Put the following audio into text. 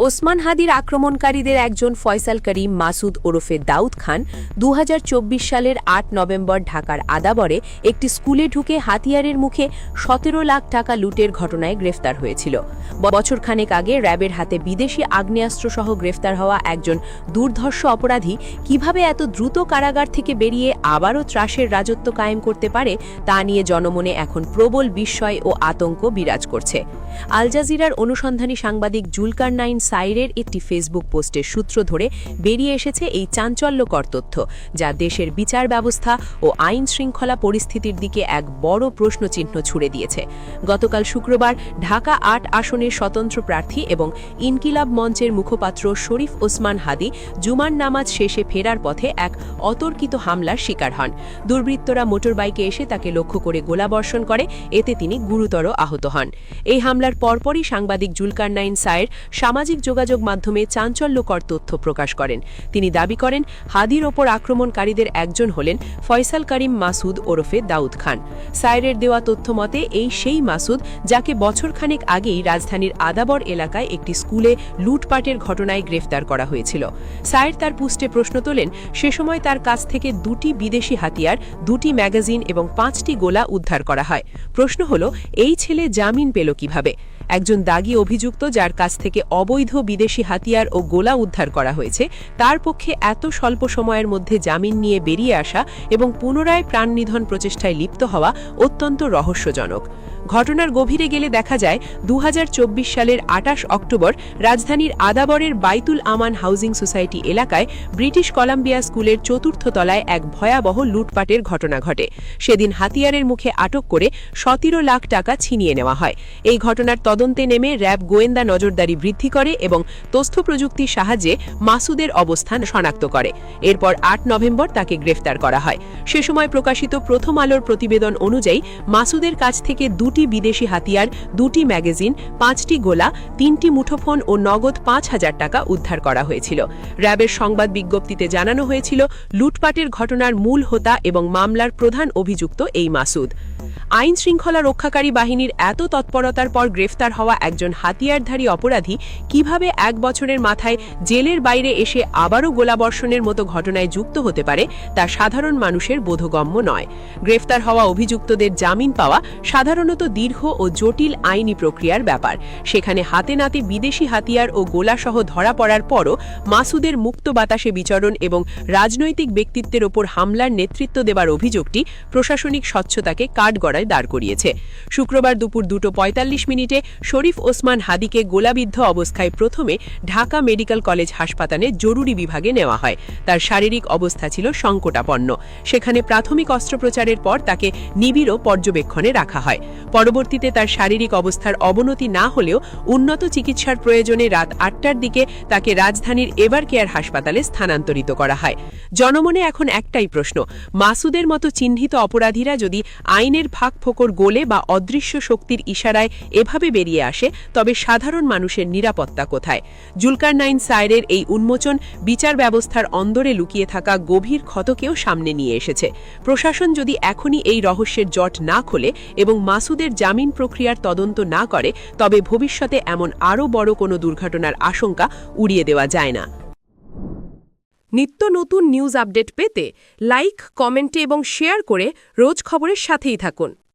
ওসমান হাদির আক্রমণকারীদের একজন ফয়সাল করিম মাসুদ ওরফে দাউদ খান ২০২৪ সালের ৮ নভেম্বর ঢাকার আদাবরে একটি স্কুলে ঢুকে হাতিয়ারের মুখে ১৭ লাখ টাকা লুটের ঘটনায় গ্রেফতার হয়েছিল। বছরখানেক আগে র্যাবের হাতে বিদেশি আগ্নেয়াস্ত্রসহ গ্রেফতার হওয়া একজন দুর্ধর্ষ অপরাধী কিভাবে এত দ্রুত কারাগার থেকে বেরিয়ে আবারও ত্রাসের রাজত্ব কায়েম করতে পারে তা নিয়ে জনমনে এখন প্রবল বিস্ময় ও আতঙ্ক বিরাজ করছে। আল জাজিরার অনুসন্ধানী সাংবাদিক জুলকারনাইন সাইরের একটি ফেসবুক পোস্টের সূত্র ধরে বেরিয়ে এসেছে এই চাঞ্চল্যকর তথ্য, যা দেশের বিচার ব্যবস্থা ও আইন শৃঙ্খলা পরিস্থিতির দিকে এক বড় প্রশ্নচিহ্ন ছুড়ে দিয়েছে। গতকাল শুক্রবার ঢাকা ৮ আসনের স্বতন্ত্র প্রার্থী এবং ইনকিলাব মঞ্চের মুখপাত্র শরীফ ওসমান হাদি জুমার নামাজ শেষে ফেরার পথে এক অতর্কিত হামলার শিকার হন। দুর্বৃত্তরা মোটরবাইকে এসে তাকে লক্ষ্য করে গোলাবর্ষণ করে, এতে তিনি গুরুতর আহত হন। এই হামলার পরপরই সাংবাদিক জুলকারনাইন সাইর সামাজিক যোগাযোগ মাধ্যমে চাঞ্চল্যকর তথ্য প্রকাশ করেন। তিনি দাবি করেন, হাদির ওপর আক্রমণকারীদের একজন হলেন ফয়সাল করিম মাসুদ ওরফে দাউদ খান। সাইরের দেওয়া তথ্য মতে এই সেই মাসুদ যাকে বছরখানেক আগেই রাজধানীর আদাবর এলাকায় একটি স্কুলে লুটপাটের ঘটনায় গ্রেফতার করা হয়েছিল। সাইর তার পোস্টে প্রশ্ন তোলেন, সে সময় তার কাছ থেকে ২টি বিদেশি হাতিয়ার, ২টি ম্যাগাজিন এবং ৫টি গোলা উদ্ধার করা হয়। প্রশ্ন হল, এই ছেলে জামিন পেল কিভাবে? একজন দাগী অভিযুক্ত যার কাছ থেকে অবৈধ বিদেশি হাতিয়ার ও গোলা উদ্ধার করা হয়েছে, তার পক্ষে এত স্বল্প সময়ের মধ্যে জামিন নিয়ে বেরিয়ে আসা এবং পুনরায় প্রাণনিধন প্রচেষ্টায় লিপ্ত হওয়া অত্যন্ত রহস্যজনক। ঘটনার গভীরে গেলে দেখা যায় ২০২৪ সালের ২৮ অক্টোবর রাজধানীর আদাবরের বাইতুল আমান হাউজিং সোসাইটি এলাকায় ব্রিটিশ কলাম্বিয়া স্কুলের ৪র্থ তলায় এক ভয়াবহ লুটপাটের ঘটনা ঘটে। সেদিন হাতিয়ারের মুখে আটক করে ১৭ লাখ টাকা ছিনিয়ে নেওয়া হয়। এই ঘটনার তদন্তে নেমে র্যাব গোয়েন্দা নজরদারি বৃদ্ধি করে এবং তথ্য প্রযুক্তির সাহায্যে মাসুদের অবস্থান শনাক্ত করে। এরপর ৮ নভেম্বর তাকে গ্রেফতার করা হয়। সে সময় প্রকাশিত প্রথম আলোর প্রতিবেদন অনুযায়ী মাসুদের কাছ থেকে ২টি বিদেশি হাতিয়ার, ২টি ম্যাগাজিন, ৫টি গোলা, ৩টি মুঠোফোন ও নগদ ৫,০০০ টাকা উদ্ধার করা হয়েছিল। র্যাবের সংবাদ বিজ্ঞপ্তিতে জানানো হয়েছিল, লুটপাটের ঘটনার মূল হোতা এবং মামলার প্রধান অভিযুক্ত এই মাসুদ। আইন শৃঙ্খলা রক্ষাকারী বাহিনীর এত তৎপরতার পর গ্রেফতার হওয়া একজন হাতিয়ারধারী অপরাধী কিভাবে ১ বছরের মাথায় জেলের বাইরে এসে আবারও গোলাবর্ষণের মতো ঘটনায় যুক্ত হতে পারে তা সাধারণ মানুষের বোধগম্য নয়। গ্রেফতার হওয়া অভিযুক্তদের জামিন পাওয়া সাধারণত দীর্ঘ ও জটিল আইনি প্রক্রিয়ার ব্যাপার। সেখানে হাতে নাতে বিদেশি হাতিয়ার ও গোলাসহ ধরা পড়ার পরও মাসুদের মুক্ত বাতাসে বিচরণ এবং রাজনৈতিক ব্যক্তিত্বের ওপর হামলার নেতৃত্ব দেবার অভিযোগটি প্রশাসনিক স্বচ্ছতাকে কাঠগড়ায় দাঁড় করিয়েছে। শুক্রবার দুপুর 2:45 শরীফ ওসমান হাদিকে গোলাবিদ্ধ অবস্থায় প্রথমে ঢাকা মেডিকেল কলেজ হাসপাতালে জরুরি বিভাগে নেওয়া হয়। তার শারীরিক অবস্থা ছিল সংকটাপন্ন। সেখানে প্রাথমিক অস্ত্রোপচারের পর তাকে নিবিড় পর্যবেক্ষণে রাখা হয়। পরবর্তীতে তার শারীরিক অবস্থার অবনতি না হলেও উন্নত চিকিৎসার প্রয়োজনে রাত ৮টার দিকে তাকে রাজধানীর এভার কেয়ার হাসপাতালে স্থানান্তরিত করা হয়। জনমনে এখন একটাই প্রশ্ন, মাসুদের মতো চিহ্নিত অপরাধীরা যদি আইনের ফাঁকফোকর গোলে বা অদৃশ্য শক্তির ইশারায় এভাবে বেরিয়ে আসে, তবে সাধারণ মানুষের নিরাপত্তা কোথায়? জুলকারনাইন সাইরের এই উন্মোচন বিচার ব্যবস্থার অন্দরে লুকিয়ে থাকা গভীর ক্ষতকেও সামনে নিয়ে এসেছে। প্রশাসন যদি এখনই এই রহস্যের জট না খোলে এবং মাসুদের জামিন প্রক্রিয়ার তদন্ত না করে, তবে ভবিষ্যতে এমন আরও বড় কোনো দুর্ঘটনার আশঙ্কা উড়িয়ে দেওয়া যায় না। নিত্য নতুন নিউজ আপডেট পেতে লাইক, কমেন্টে এবং শেয়ার করে রোজ খবরের সাথেই থাকুন।